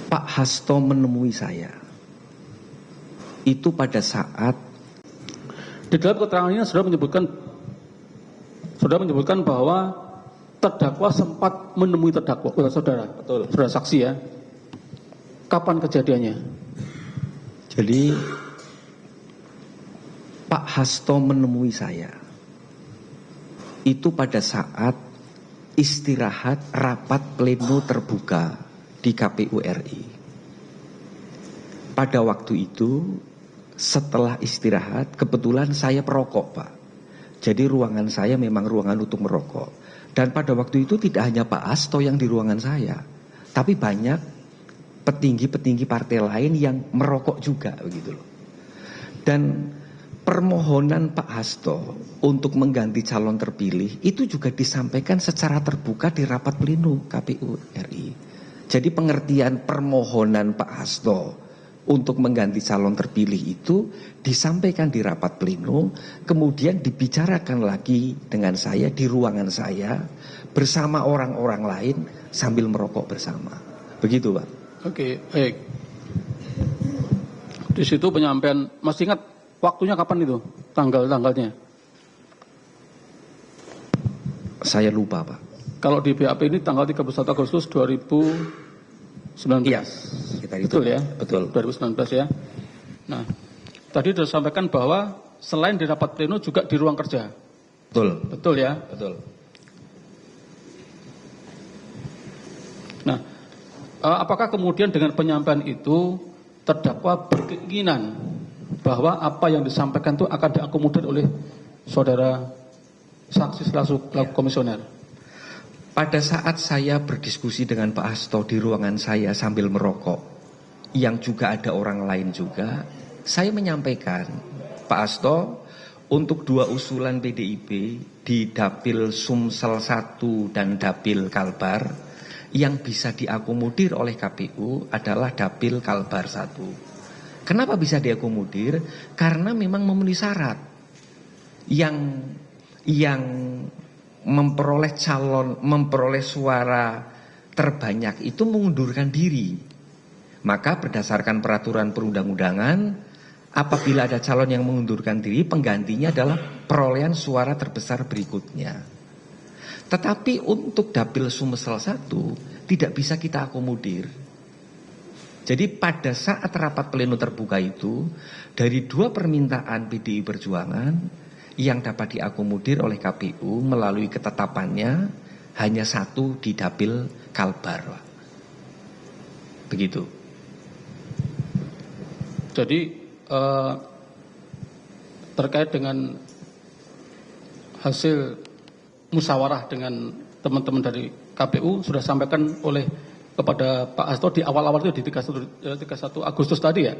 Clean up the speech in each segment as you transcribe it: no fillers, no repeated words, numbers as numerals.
Pak Hasto menemui saya itu pada saat di dalam keterangannya saudara menyebutkan bahwa terdakwa sempat menemui terdakwa, saudara. Betul. Saudara saksi ya. Kapan kejadiannya? Jadi Pak Hasto menemui saya itu pada saat istirahat rapat pleno terbuka di KPU RI. Pada waktu itu setelah istirahat kebetulan saya perokok, Pak. Jadi ruangan saya memang ruangan untuk merokok. Dan pada waktu itu tidak hanya Pak Hasto yang di ruangan saya, tapi banyak petinggi-petinggi partai lain yang merokok juga begitu loh. Dan permohonan Pak Hasto untuk mengganti calon terpilih itu juga disampaikan secara terbuka di rapat pleno KPU RI. Jadi pengertian permohonan Pak Hasto untuk mengganti calon terpilih itu disampaikan di rapat pleno, kemudian dibicarakan lagi dengan saya di ruangan saya bersama orang-orang lain sambil merokok bersama. Begitu, Pak. Oke, baik. Di situ penyampaian, masih ingat waktunya kapan itu? Tanggalnya? Saya lupa, Pak. Kalau di BAP ini tanggal 31 Agustus 2019. Iya, betul ya? Betul. 2019 ya. Nah, tadi sudah sampaikan bahwa selain di rapat pleno juga di ruang kerja. Betul. Betul ya? Betul. Nah, apakah kemudian dengan penyampaian itu terdakwa berkeinginan bahwa apa yang disampaikan itu akan diakomodir oleh saudara saksi selaku komisioner? Pada saat saya berdiskusi dengan Pak Hasto di ruangan saya sambil merokok, yang juga ada orang lain juga, saya menyampaikan, Pak Hasto, untuk 2 usulan PDIP di Dapil Sumsel 1 dan Dapil Kalbar, yang bisa diakomodir oleh KPU adalah Dapil Kalbar 1. Kenapa bisa diakomodir? Karena memang memenuhi syarat. Yang memperoleh suara terbanyak itu mengundurkan diri. Maka berdasarkan peraturan perundang-undangan, apabila ada calon yang mengundurkan diri, penggantinya adalah perolehan suara terbesar berikutnya. Tetapi untuk Dapil Sumsel 1 tidak bisa kita akomodir. Jadi pada saat rapat pleno terbuka itu, dari 2 permintaan PDI Perjuangan yang dapat diakomodir oleh KPU melalui ketetapannya hanya 1 di Dapil Kalbar. Begitu. Jadi terkait dengan hasil musyawarah dengan teman-teman dari KPU sudah sampaikan oleh kepada Pak Hasto di awal-awal itu di 31 Agustus tadi ya?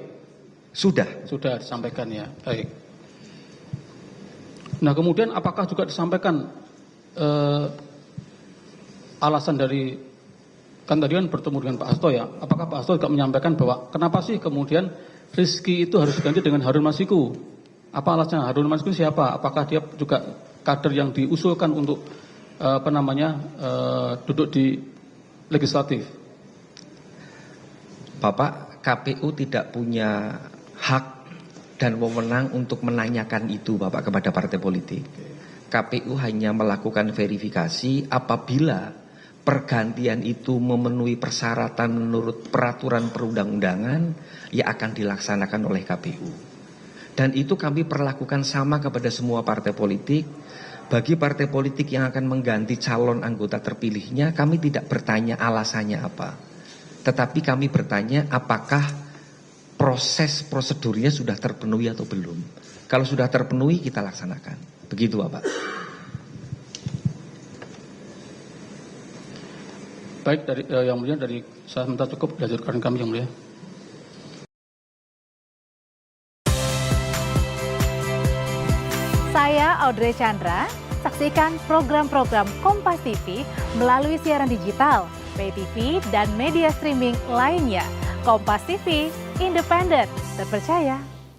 Sudah disampaikan ya. Baik. Nah kemudian apakah juga disampaikan alasan dari, kan tadi kan bertemu dengan Pak Hasto ya, apakah Pak Hasto juga menyampaikan bahwa kenapa sih kemudian Rizky itu harus diganti dengan Harun Masiku? Apa alasannya? Harun Masiku siapa? Apakah dia juga kader yang diusulkan untuk duduk di legislatif? Bapak, KPU tidak punya hak dan wewenang untuk menanyakan itu Bapak kepada partai politik. KPU hanya melakukan verifikasi apabila pergantian itu memenuhi persyaratan menurut peraturan perundang-undangan, ya akan dilaksanakan oleh KPU. Dan itu kami perlakukan sama kepada semua partai politik. Bagi partai politik yang akan mengganti calon anggota terpilihnya, kami tidak bertanya alasannya apa. Tetapi kami bertanya apakah proses prosedurnya sudah terpenuhi atau belum. Kalau sudah terpenuhi kita laksanakan. Begitu Bapak. Baik, dari yang mulia, dari saya minta cukup dilanjutkan kami yang mulia. Saya Audrey Chandra. Saksikan program-program Kompas TV melalui siaran digital, pay TV, dan media streaming lainnya. Kompas TV, independen, terpercaya,